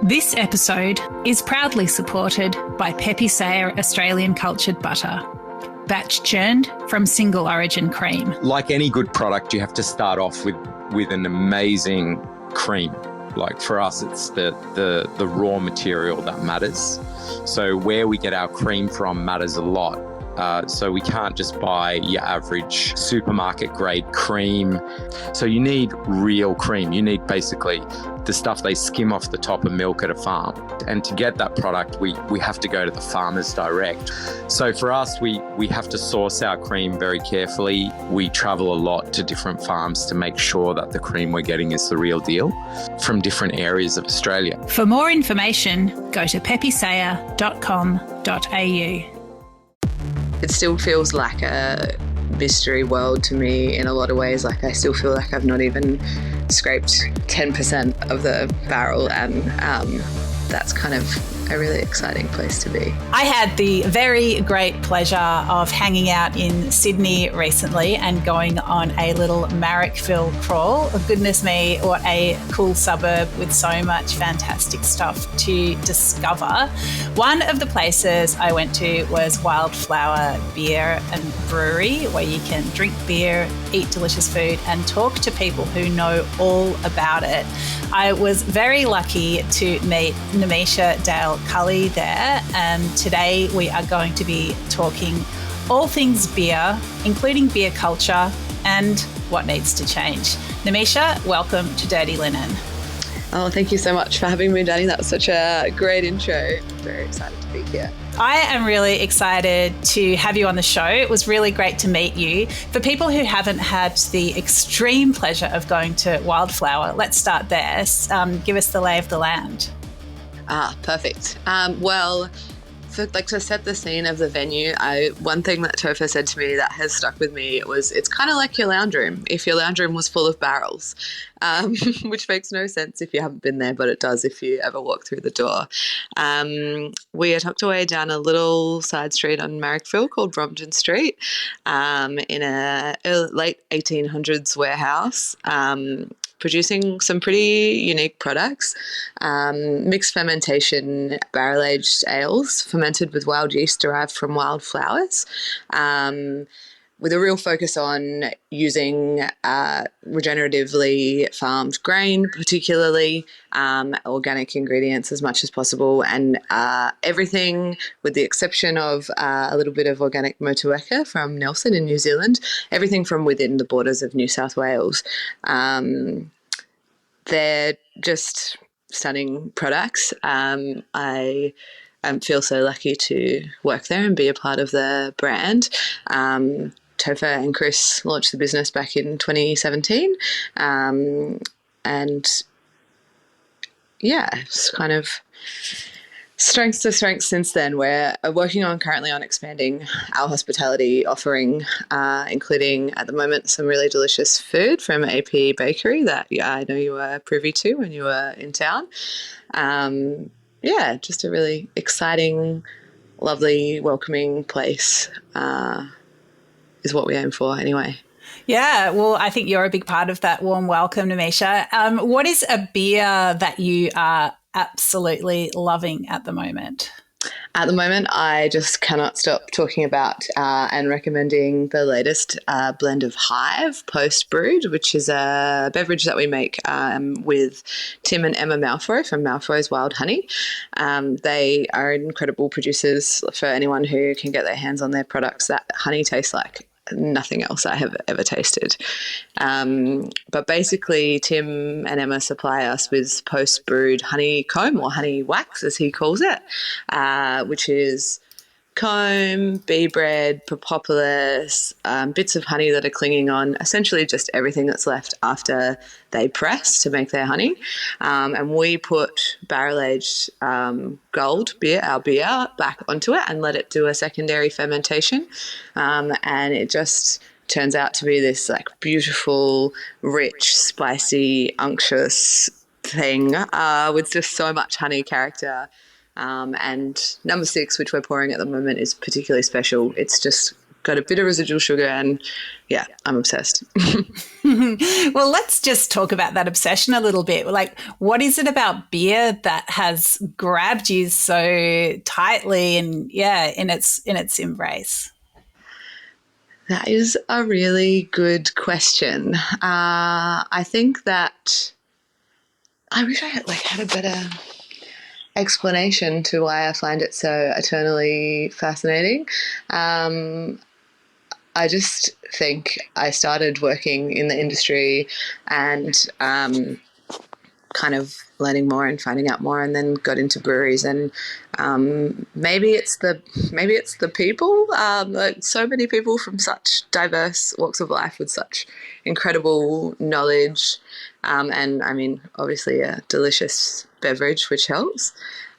This episode is proudly supported by Pepe Sayer Australian Cultured Butter, batch churned from single origin cream. Like any good product, you have to start off with an amazing cream. Like for us, it's the raw material that matters. So where we get our cream from matters a lot. So we can't just buy your average supermarket grade cream. So you need real cream. You need basically the stuff they skim off the top of milk at a farm. And to get that product, we have to go to the farmers direct. So for us, we have to source our cream very carefully. We travel a lot to different farms to make sure that the cream we're getting is the real deal from different areas of Australia. For more information, go to pepesayer.com.au. It still feels like a mystery world to me in a lot of ways. Like I still feel like I've not even scraped 10% of the barrel, and that's kind of a really exciting place to be. I had the very great pleasure of hanging out in Sydney recently and going on a little Marrickville crawl. Oh, goodness me, what a cool suburb with so much fantastic stuff to discover. One of the places I went to was Wildflower Beer and Brewery, where you can drink beer, eat delicious food and talk to people who know all about it. I was very lucky to meet Nemesia Dale-Cully there, and today we are going to be talking all things beer, including beer culture and what needs to change. Nemesia, welcome to Dirty Linen. Oh, thank you so much for having me, Dani. That was such a great intro. I'm very excited to be here. I am really excited to have you on the show. It was really great to meet you. For people who haven't had the extreme pleasure of going to Wildflower, let's start there. Give us the lay of the land. Perfect. Well, to set the scene of the venue, one thing that Topher said to me that has stuck with me was it's kind of like your lounge room, if your lounge room was full of barrels, which makes no sense if you haven't been there, but it does if you ever walk through the door. We are tucked away down a little side street on Marrickville called Brompton Street, in a late 1800s warehouse, producing some pretty unique products, mixed fermentation barrel-aged ales fermented with wild yeast derived from wildflowers, with a real focus on using regeneratively farmed grain, particularly organic ingredients as much as possible, and everything with the exception of a little bit of organic motueka from Nelson in New Zealand, everything from within the borders of New South Wales. They're just stunning products. I feel so lucky to work there and be a part of the brand. Topher and Chris launched the business back in 2017. And yeah, it's kind of strength to strength since then. We're working currently on expanding our hospitality offering, including at the moment some really delicious food from AP Bakery that I know you were privy to when you were in town. Just a really exciting, lovely, welcoming place is what we aim for anyway. Yeah, well, I think you're a big part of that warm welcome, Nemesia. What is a beer that you are absolutely loving at the moment? At the moment, I just cannot stop talking about and recommending the latest blend of Hive post-brewed, which is a beverage that we make with Tim and Emma Malfoy from Malfoy's Wild Honey. They are incredible producers for anyone who can get their hands on their products. That honey tastes like nothing else I have ever tasted. But basically, Tim and Emma supply us with post-brewed honeycomb, or honey wax as he calls it, which is comb, bee bread, propolis, bits of honey that are clinging on, essentially just everything that's left after they press to make their honey. And we put barrel-aged gold beer, our beer, back onto it and let it do a secondary fermentation. And it just turns out to be this like beautiful, rich, spicy, unctuous thing with just so much honey character. And number 6, which we're pouring at the moment, is particularly special. It's just got a bit of residual sugar, and yeah, I'm obsessed. Well, let's just talk about that obsession a little bit. Like, what is it about beer that has grabbed you so tightly and in its embrace? That is a really good question. I think that I wish I had a better explanation to why I find it so eternally fascinating. I just think I started working in the industry and kind of learning more and finding out more, and then got into breweries. And maybe it's the people, like so many people from such diverse walks of life with such incredible knowledge, and I mean, obviously a delicious beverage, which helps.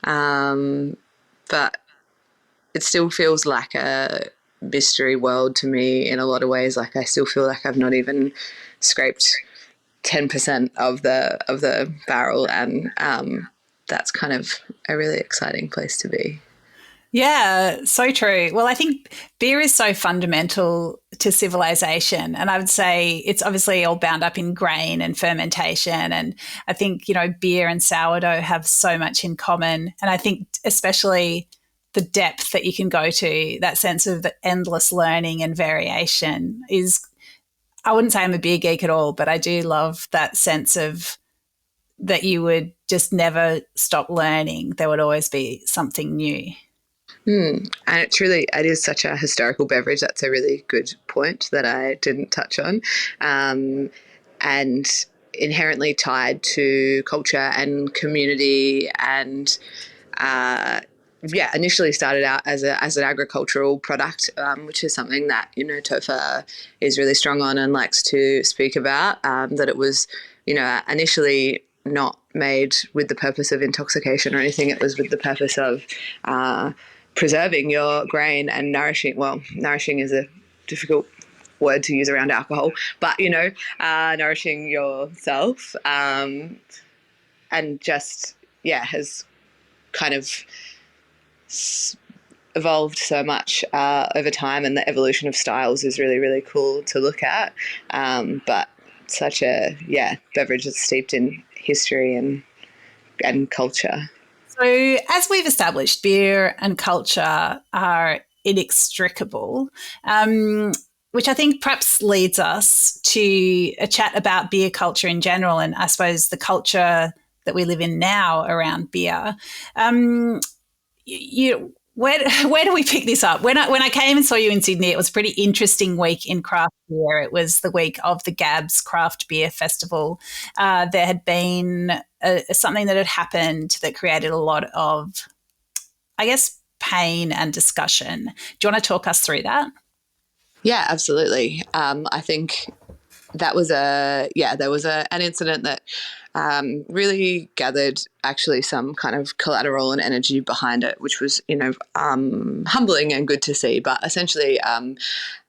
But it still feels like a mystery world to me in a lot of ways. Like, I still feel like I've not even scraped 10% of the barrel, and that's kind of a really exciting place to be. Yeah, so true. Well, I think beer is so fundamental to civilization. And I would say it's obviously all bound up in grain and fermentation. And I think, beer and sourdough have so much in common. And I think especially the depth that you can go to, that sense of the endless learning and variation is, I wouldn't say I'm a beer geek at all, but I do love that sense of that you would just never stop learning. There would always be something new. And it is such a historical beverage. That's a really good point that I didn't touch on. And inherently tied to culture and community, and initially started out as an agricultural product, which is something that Topher is really strong on and likes to speak about. That it was initially not made with the purpose of intoxication or anything. It was with the purpose of preserving your grain and nourishing. Well, nourishing is a difficult word to use around alcohol, but nourishing yourself, and just has kind of evolved so much over time, and the evolution of styles is really, really cool to look at. But such a beverage that's steeped in history and culture. So, as we've established, beer and culture are inextricable, which I think perhaps leads us to a chat about beer culture in general, and I suppose the culture that we live in now around beer. Where do we pick this up? When I came and saw you in Sydney, it was a pretty interesting week in craft beer. It was the week of the Gabs Craft Beer Festival. There had been something that had happened that created a lot of, I guess, pain and discussion. Do you want to talk us through that? Yeah, absolutely. I think that was an incident that really gathered actually some kind of collateral and energy behind it, which was humbling and good to see. But essentially, and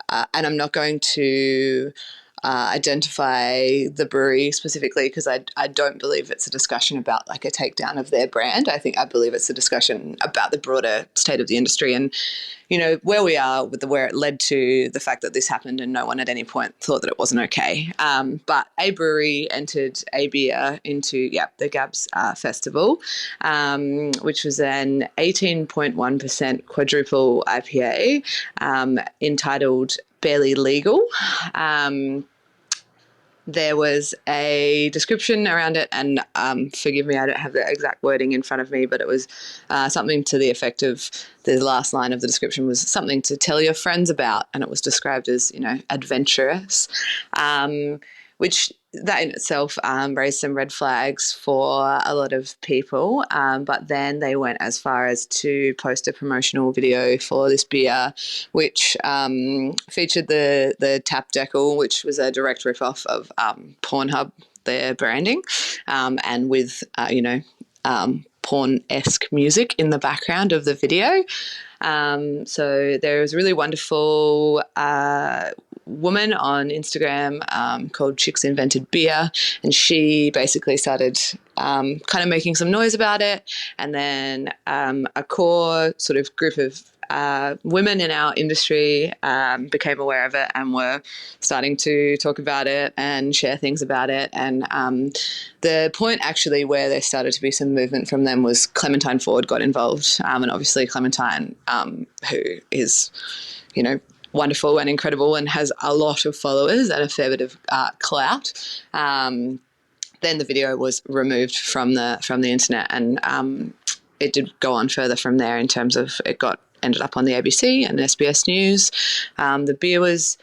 I'm not going to identify the brewery specifically, because I don't believe it's a discussion about like a takedown of their brand. I believe it's a discussion about the broader state of the industry and where we are with where it led to the fact that this happened, and no one at any point thought that it wasn't okay. But a brewery entered a beer into the Gabs Festival, which was an 18.1% quadruple IPA, entitled Barely Legal. There was a description around it, and forgive me, I don't have the exact wording in front of me, but it was something to the effect of, the last line of the description was something to tell your friends about, and it was described as, adventurous, which that in itself raised some red flags for a lot of people. But then they went as far as to post a promotional video for this beer, which featured the tap decal, which was a direct ripoff of Pornhub, their branding, and with, porn-esque music in the background of the video. So there was a really wonderful woman on Instagram called Chicks Invented Beer, and she basically started kind of making some noise about it, and then a core sort of group of women in our industry became aware of it and were starting to talk about it and share things about it. And the point actually where there started to be some movement from them was Clementine Ford got involved. And obviously Clementine, who is, you know, wonderful and incredible and has a lot of followers and a fair bit of clout. Then the video was removed from the internet, and it did go on further from there in terms of ended up on the ABC and SBS News. The beer was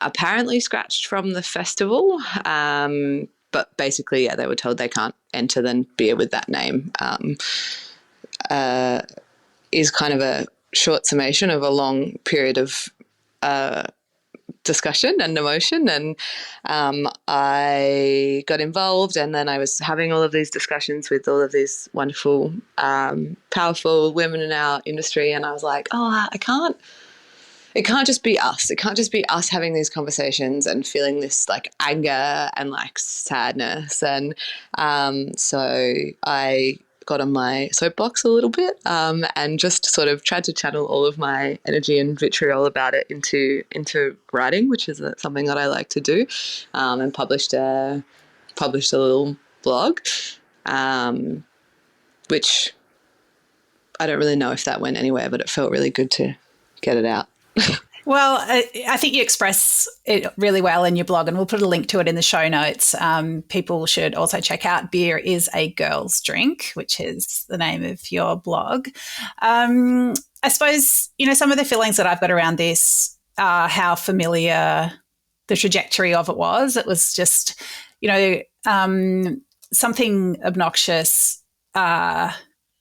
apparently scratched from the festival, but basically, yeah, they were told they can't enter the beer with that name. Is kind of a short summation of a long period of discussion and emotion, and I got involved, and then I was having all of these discussions with all of these wonderful, powerful women in our industry, and I was like, it can't just be us. It can't just be us having these conversations and feeling this like anger and like sadness. And so I got on my soapbox a little bit and just sort of tried to channel all of my energy and vitriol about it into writing, which is something that I like to do, and published a little blog, which I don't really know if that went anywhere, but it felt really good to get it out. Well, I think you express it really well in your blog, and we'll put a link to it in the show notes. People should also check out Beer is a Girl's Drink, which is the name of your blog. I suppose, you know, some of the feelings that I've got around this are how familiar the trajectory of it was. It was just, you know, something obnoxious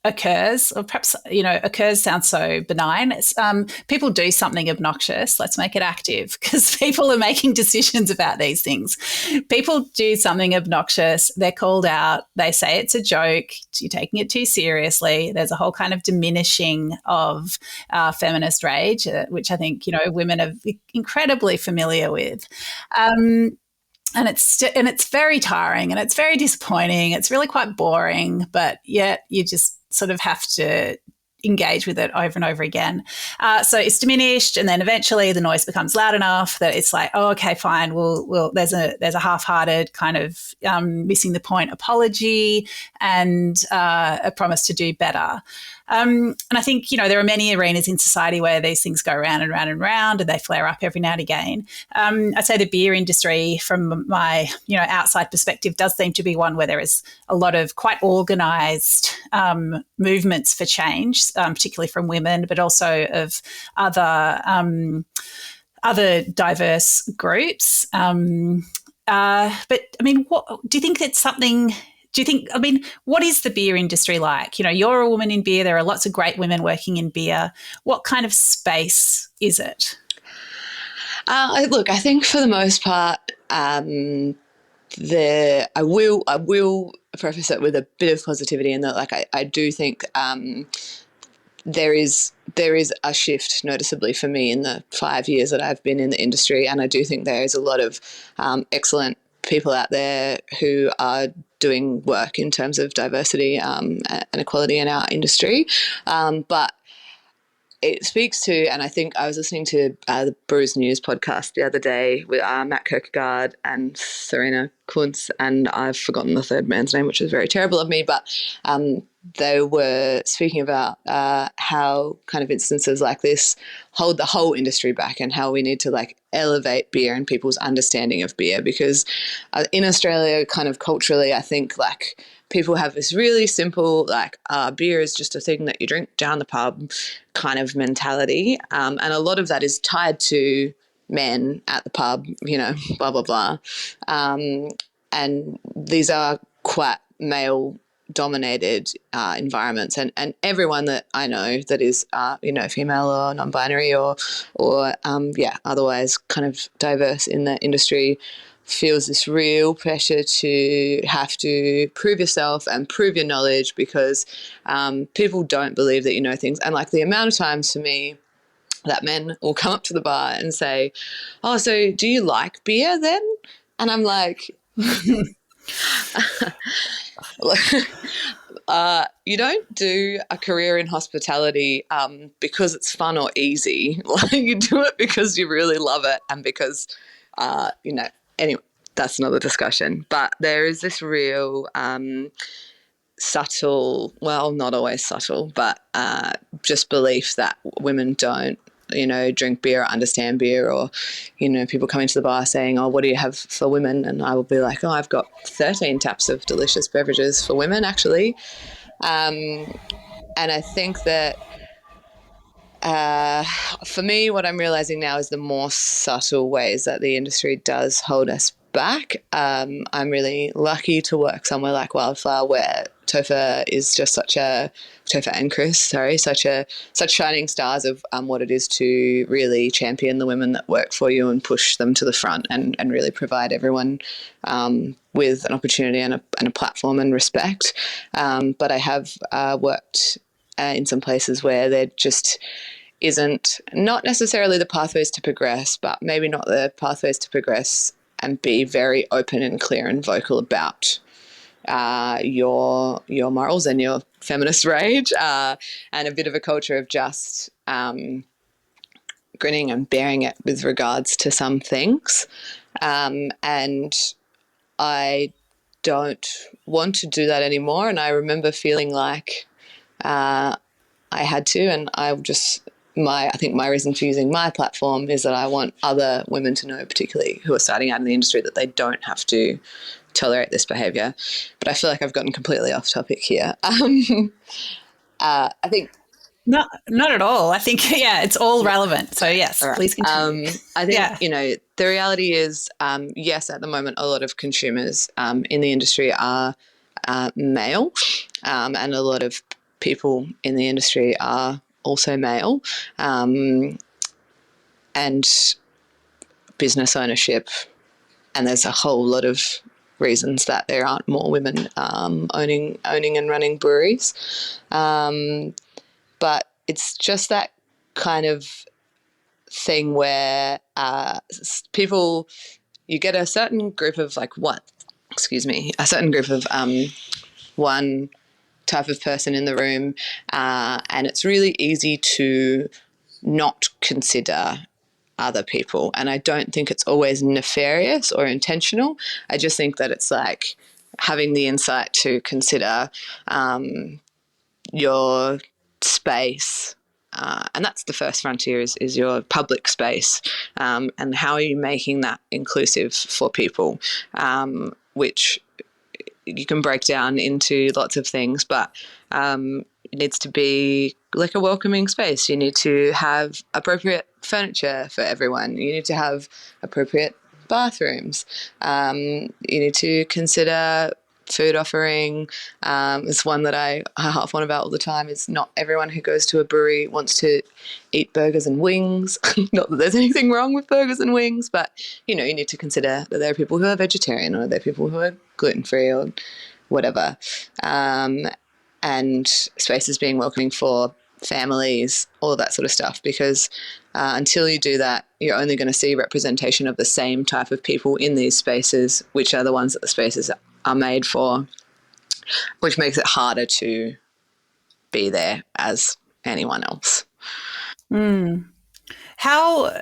occurs, or perhaps, you know, occurs sounds so benign. It's, people do something obnoxious. Let's make it active, because people are making decisions about these things. People do something obnoxious. They're called out. They say it's a joke. You're taking it too seriously. There's a whole kind of diminishing of feminist rage, which I think, you know, women are incredibly familiar with. And it's very tiring and it's very disappointing. It's really quite boring, but yet you just sort of have to engage with it over and over again. So it's diminished, and then eventually the noise becomes loud enough that it's like, oh, okay, fine. We'll there's a half-hearted kind of missing the point apology and a promise to do better. And I think, you know, there are many arenas in society where these things go round and round and round, and they flare up every now and again. I'd say the beer industry, from my, you know, outside perspective, does seem to be one where there is a lot of quite organised movements for change, particularly from women, but also of other diverse groups. But I mean, what do you think that's something? Do you think, I mean, what is the beer industry like? You know, you're a woman in beer. There are lots of great women working in beer. What kind of space is it? Look, I think for the most part, I will preface it with a bit of positivity in that, like, I do think there is a shift noticeably for me in the 5 years that I've been in the industry, and I do think there is a lot of excellent people out there who are doing work in terms of diversity and equality in our industry. But it speaks to, and I think I was listening to the Brewers News podcast the other day with Matt Kierkegaard and Serena Kuntz, and I've forgotten the third man's name, which is very terrible of me, but they were speaking about how kind of instances like this hold the whole industry back, and how we need to like elevate beer and people's understanding of beer, because in Australia, kind of culturally, I think like people have this really simple, like, beer is just a thing that you drink down the pub kind of mentality. And a lot of that is tied to men at the pub, you know, blah, blah, blah. And these are quite male dominated environments, and everyone that I know that is you know, female or non-binary or otherwise kind of diverse in the industry feels this real pressure to have to prove yourself and prove your knowledge, because people don't believe that you know things. And like the amount of times for me that men will come up to the bar and say, oh, so do you like beer then? And I'm like You don't do a career in hospitality because it's fun or easy. Like, you do it because you really love it and because, anyway, that's another discussion. But there is this real subtle, well, not always subtle, but just belief that women don't, drink beer or understand beer, or, people coming to the bar saying, oh, what do you have for women? And I will be like, oh, I've got 13 taps of delicious beverages for women, actually. And I think that for me, what I'm realizing now is the more subtle ways that the industry does hold us back. I'm really lucky to work somewhere like Wildflower, where Topher is just Topher and Chris, such shining stars of what it is to really champion the women that work for you and push them to the front and really provide everyone with an opportunity and a platform and respect. But I have worked in some places where there just isn't, not necessarily the pathways to progress, but maybe not the pathways to progress and be very open and clear and vocal about your morals and your feminist rage, and a bit of a culture of just grinning and bearing it with regards to some things. And I don't want to do that anymore. And I remember feeling like I had to, and I think my reason for using my platform is that I want other women to know, particularly who are starting out in the industry, that they don't have to tolerate this behaviour. But I feel like I've gotten completely off topic here. I think not at all. I think it's all relevant. So yes, right. Please continue. I think the reality is yes, at the moment a lot of consumers in the industry are male, and a lot of people in the industry are also male, and business ownership, and there's a whole lot of reasons that there aren't more women owning and running breweries. But it's just that kind of thing where you get a certain group of one type of person in the room, and it's really easy to not consider other people. And I don't think it's always nefarious or intentional. I just think that it's like having the insight to consider your space, and that's the first frontier is your public space, and how are you making that inclusive for people, which you can break down into lots of things, but it needs to be like a welcoming space. You need to have appropriate furniture for everyone. You need to have appropriate bathrooms. You need to consider food offering. It's one that I harp on about all the time, is not everyone who goes to a brewery wants to eat burgers and wings. Not that there's anything wrong with burgers and wings, but you need to consider that there are people who are vegetarian, or there are people who are gluten-free, or whatever. And spaces being welcoming for families, all of that sort of stuff, because until you do that, you're only going to see representation of the same type of people in these spaces, which are the ones that the spaces are made for, which makes it harder to be there as anyone else. How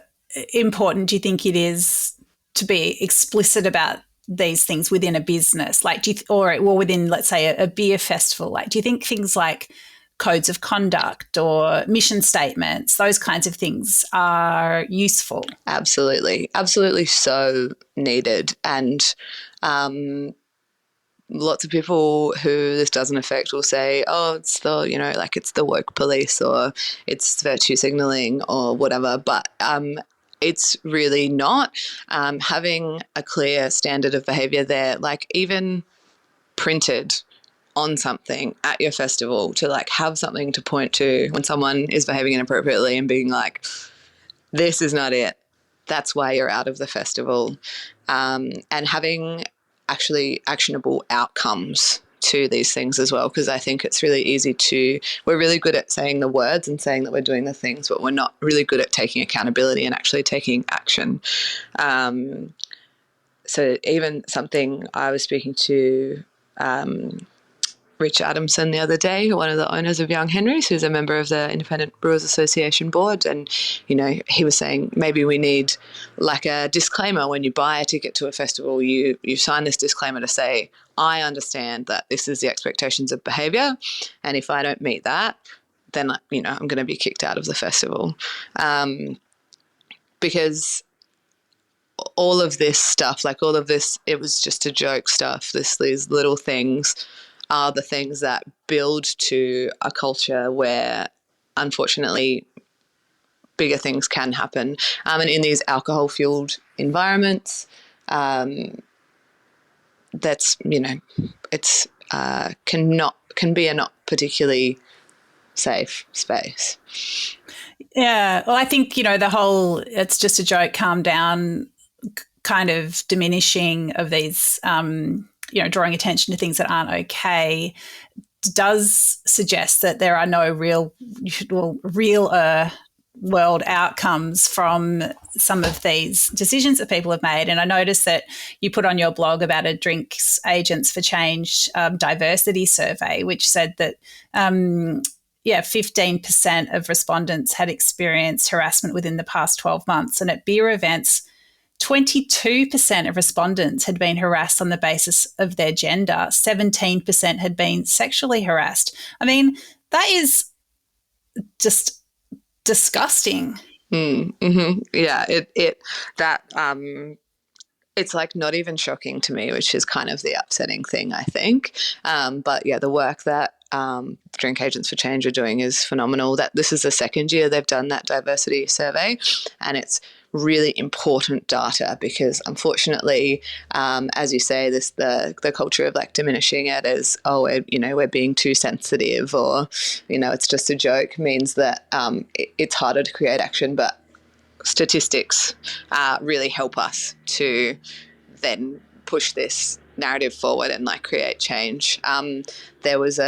important do you think it is to be explicit about these things within a business? Like, or within, let's say, a beer festival? Like, do you think things like codes of conduct or mission statements, those kinds of things, are useful? Absolutely so needed. And lots of people who this doesn't affect will say, oh, it's it's the woke police, or it's virtue signaling, or whatever. But it's really not. Having a clear standard of behaviour there, like even printed on something at your festival, to like have something to point to when someone is behaving inappropriately and being like, this is not it. That's why you're out of the festival. And having actually actionable outcomes to these things as well, because I think it's really easy we're really good at saying the words and saying that we're doing the things, but we're not really good at taking accountability and actually taking action. So even something I was speaking to Rich Adamson the other day, one of the owners of Young Henry's, who's a member of the Independent Brewers Association board. And, he was saying maybe we need like a disclaimer when you buy a ticket to a festival, you sign this disclaimer to say, I understand that this is the expectations of behaviour. And if I don't meet that, then, I'm going to be kicked out of the festival. Because all of this stuff, like all of this, it was just a joke stuff. These little things are the things that build to a culture where, unfortunately, bigger things can happen. And in these alcohol-fueled environments, that's, it's can be a not particularly safe space. Yeah. Well, I think, the whole it's just a joke, calm down kind of diminishing of these, drawing attention to things that aren't okay does suggest that there are no real world outcomes from some of these decisions that people have made. And I noticed that you put on your blog about a Drinks Agents for Change diversity survey, which said that 15% of respondents had experienced harassment within the past 12 months. And at beer events, 22% of respondents had been harassed on the basis of their gender. 17% had been sexually harassed. I mean, that is just disgusting. Mm-hmm. Yeah, it's like not even shocking to me, which is kind of the upsetting thing, I think. But yeah, the work that Drink Agents for Change are doing is phenomenal. That this is the second year they've done that diversity survey, and it's really important data because, unfortunately, as you say, the culture of like diminishing it as we're being too sensitive or it's just a joke means that it's harder to create action. But statistics really help us to then push this narrative forward and like create change. There was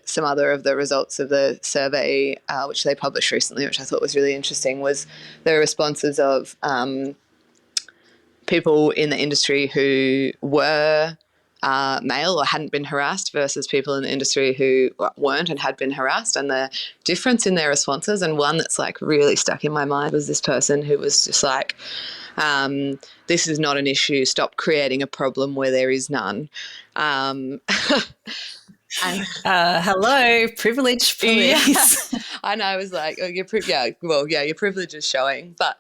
some other of the results of the survey which they published recently, which I thought was really interesting, was the responses of people in the industry who were male or hadn't been harassed versus people in the industry who weren't and had been harassed, and the difference in their responses. And one that's like really stuck in my mind was this person who was just like, this is not an issue. Stop creating a problem where there is none. Hello, privilege, please. Yeah. And I was like, your privilege is showing. But,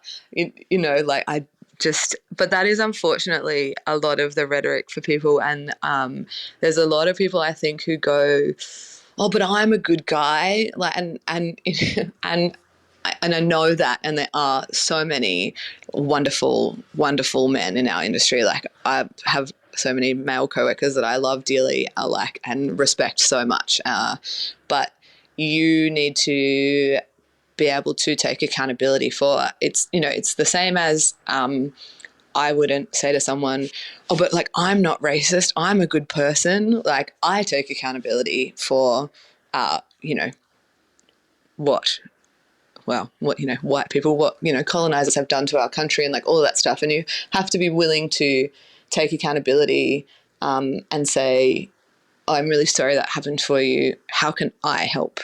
but that is unfortunately a lot of the rhetoric for people. And there's a lot of people, I think, who go, oh, but I'm a good guy. Like, and I know that, and there are so many wonderful, wonderful men in our industry. Like, I have so many male co-workers that I love dearly, and respect so much. But you need to be able to take accountability for it's the same as I wouldn't say to someone, oh, but like, I'm not racist, I'm a good person. Like, I take accountability for white people, what colonizers have done to our country, and like all of that stuff. And you have to be willing to take accountability and say, oh, I'm really sorry that happened for you. How can I help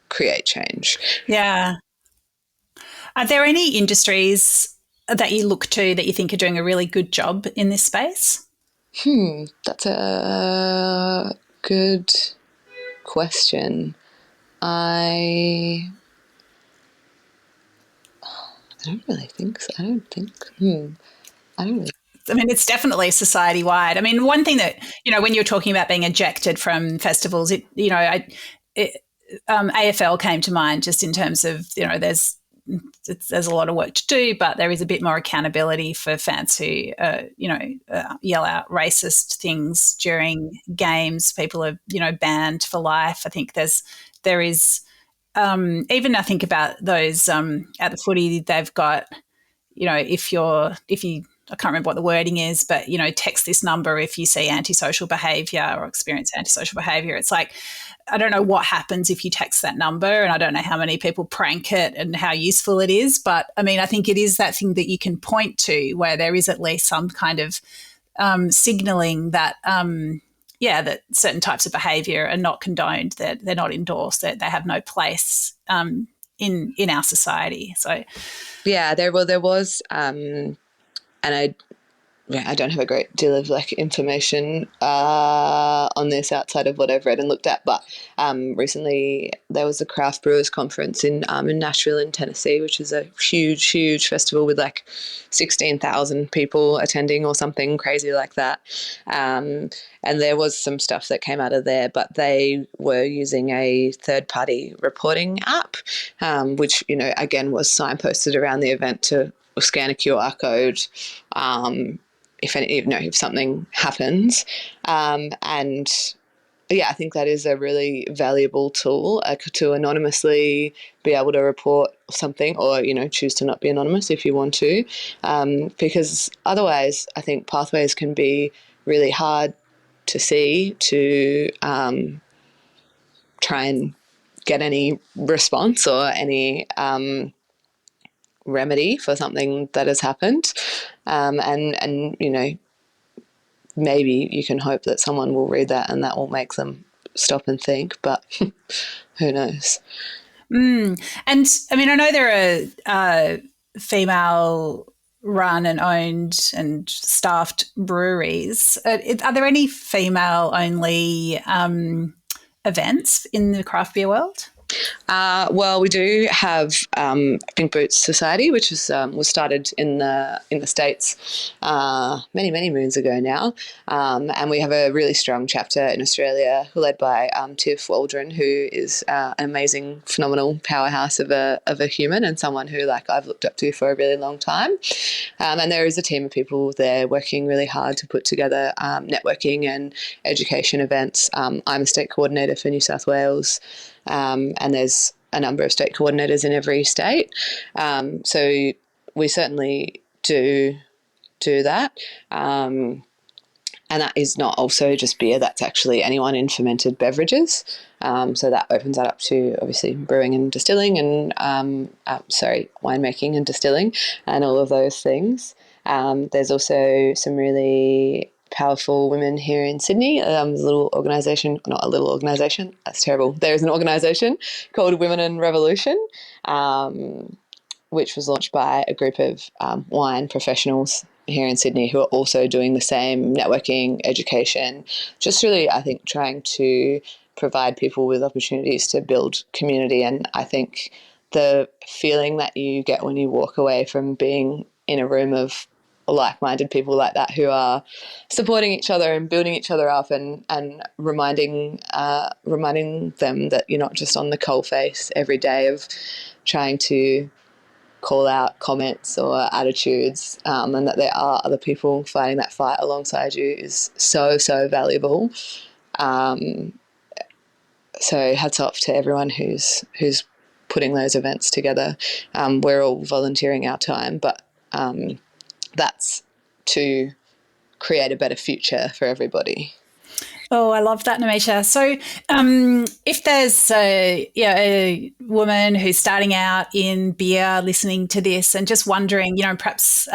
create change? Yeah. Are there any industries that you look to that you think are doing a really good job in this space? That's a good question. I don't really think so. I don't really. I mean, it's definitely society-wide. I mean, one thing that, when you're talking about being ejected from festivals, AFL came to mind just in terms of, there's a lot of work to do, but there is a bit more accountability for fans who, yell out racist things during games. People are, banned for life. I think there is, even I think about those at the footy, they've got, if you I can't remember what the wording is, but, text this number if you see antisocial behaviour or experience antisocial behaviour. It's like, I don't know what happens if you text that number, and I don't know how many people prank it and how useful it is. But, I mean, I think it is that thing that you can point to where there is at least some kind of signalling that, that certain types of behaviour are not condoned, that they're not endorsed, that they have no place in our society. So, yeah, there was, and I don't have a great deal of information on this outside of what I've read and looked at, but recently there was a craft brewers conference in Nashville in Tennessee, which is a huge festival with 16,000 people attending or something crazy like that. And there was some stuff that came out of there, but they were using a third-party reporting app, which, again, was signposted around the event to scan a QR code if something happens. And yeah, I think that is a really valuable tool to anonymously be able to report something, or, choose to not be anonymous if you want to, because otherwise I think pathways can be really hard to see to try and get any response or any remedy for something that has happened. And maybe you can hope that someone will read that and that will make them stop and think, but who knows? And I mean, I know there are female run and owned and staffed breweries. Are there any female only events in the craft beer world? Well, we do have Pink Boots Society, which was started in the States many moons ago now, and we have a really strong chapter in Australia led by Tiff Waldron, who is an amazing, phenomenal powerhouse of a human and someone who I've looked up to for a really long time. And there is a team of people there working really hard to put together networking and education events. I'm a state coordinator for New South Wales. And there's a number of state coordinators in every state. So we certainly do that. And that is not also just beer, that's actually anyone in fermented beverages. So that opens that up to obviously brewing and distilling and, winemaking and distilling and all of those things. There's also some really powerful women here in Sydney. There's a little organisation, not a little organisation, that's terrible. There's an organisation called Women in Revolution, which was launched by a group of wine professionals here in Sydney who are also doing the same networking, education, just really, I think, trying to provide people with opportunities to build community. And I think the feeling that you get when you walk away from being in a room of like-minded people like that who are supporting each other and building each other up and reminding them that you're not just on the coalface every day of trying to call out comments or attitudes, and that there are other people fighting that fight alongside you is so valuable. So hats off to everyone who's putting those events together. We're all volunteering our time, but that's to create a better future for everybody. Oh, I love that, Nemesia. So if there's a woman who's starting out in beer listening to this and just wondering, perhaps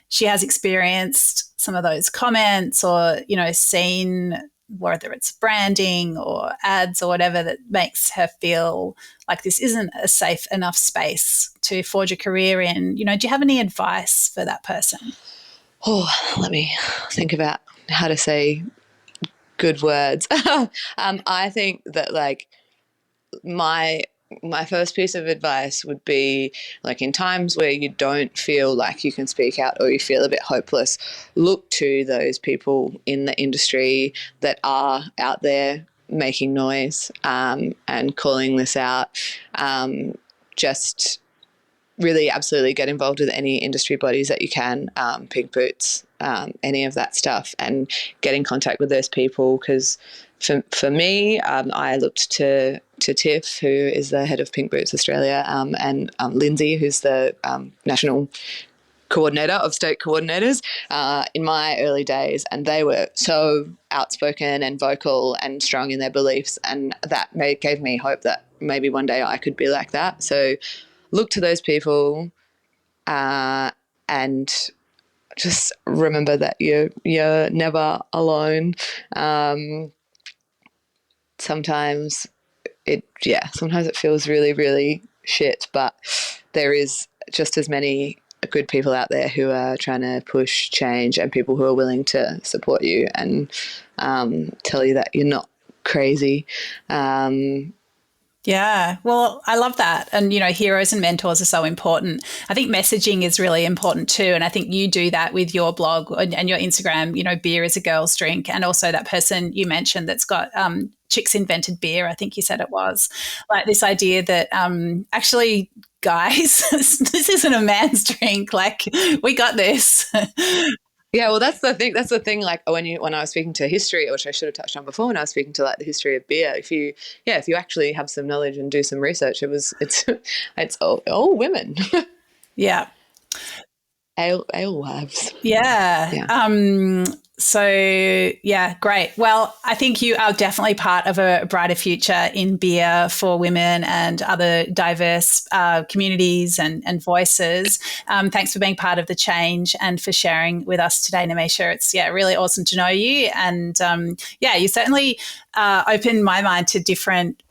she has experienced some of those comments or, seen whether it's branding or ads or whatever that makes her feel like this isn't a safe enough space to forge a career in, do you have any advice for that person? Oh, let me think about how to say good words. I think that my first piece of advice would be in times where you don't feel like you can speak out or you feel a bit hopeless, look to those people in the industry that are out there making noise and calling this out. Just really absolutely get involved with any industry bodies that you can, Pink Boots, any of that stuff, and get in contact with those people. Because for me, I looked to Tiff, who is the head of Pink Boots Australia, and Lindsay, who's the national coordinator of state coordinators in my early days, and they were so outspoken and vocal and strong in their beliefs, and that gave me hope that maybe one day I could be like that. So look to those people and just remember that you're never alone. Sometimes it feels really, really shit, but there is just as many good people out there who are trying to push change, and people who are willing to support you and tell you that you're not crazy. Yeah, well, I love that. And, heroes and mentors are so important. I think messaging is really important too. And I think you do that with your blog and your Instagram, beer is a girl's drink. And also that person you mentioned that's got Chicks Invented Beer, I think you said it was. Like this idea that actually, guys, this isn't a man's drink. Like, we got this. Yeah, well, that's the thing. Like when I was speaking to history, which I should have touched on before, when I was speaking to like the history of beer, if you actually have some knowledge and do some research, it's all women. Yeah. Alewives. Yeah. So, yeah, great. Well, I think you are definitely part of a brighter future in beer for women and other diverse communities and voices. Thanks for being part of the change and for sharing with us today, Nemesia. It's, really awesome to know you. And, you certainly opened my mind to different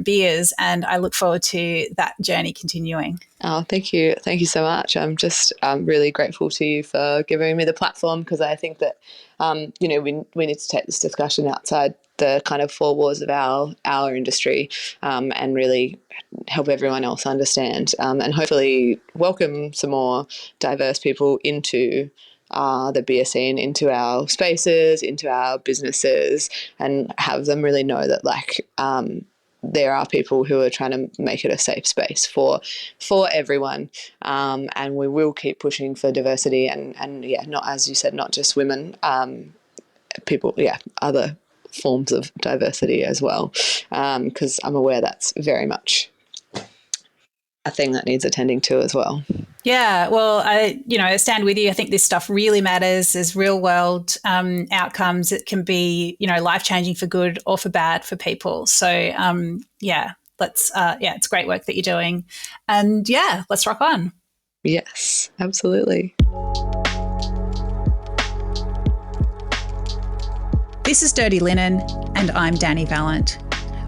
beers, and I look forward to that journey continuing. Oh, thank you. Thank you so much. I'm just really grateful to you for giving me the platform, because I think that, we need to take this discussion outside the kind of four walls of our industry and really help everyone else understand and hopefully welcome some more diverse people into the beer scene, into our spaces, into our businesses, and have them really know that there are people who are trying to make it a safe space for everyone, and we will keep pushing for diversity and not, as you said, not just women, people, other forms of diversity as well, because I'm aware that's very much a thing that needs attending to as well. Yeah, well, I stand with you. I think this stuff really matters. There's real world outcomes. It can be, life-changing for good or for bad for people. So, it's great work that you're doing. And let's rock on. Yes, absolutely. This is Dirty Linen, and I'm Dani Valent.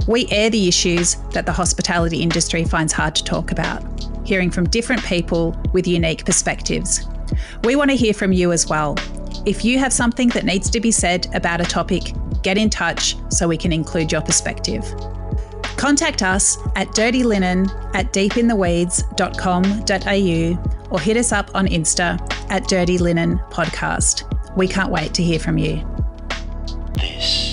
We air the issues that the hospitality industry finds hard to talk about, hearing from different people with unique perspectives. We want to hear from you as well. If you have something that needs to be said about a topic, get in touch so we can include your perspective. Contact us at dirtyLinen@deepintheweeds.com.au or hit us up on Insta at Dirty Linen Podcast. We can't wait to hear from you. This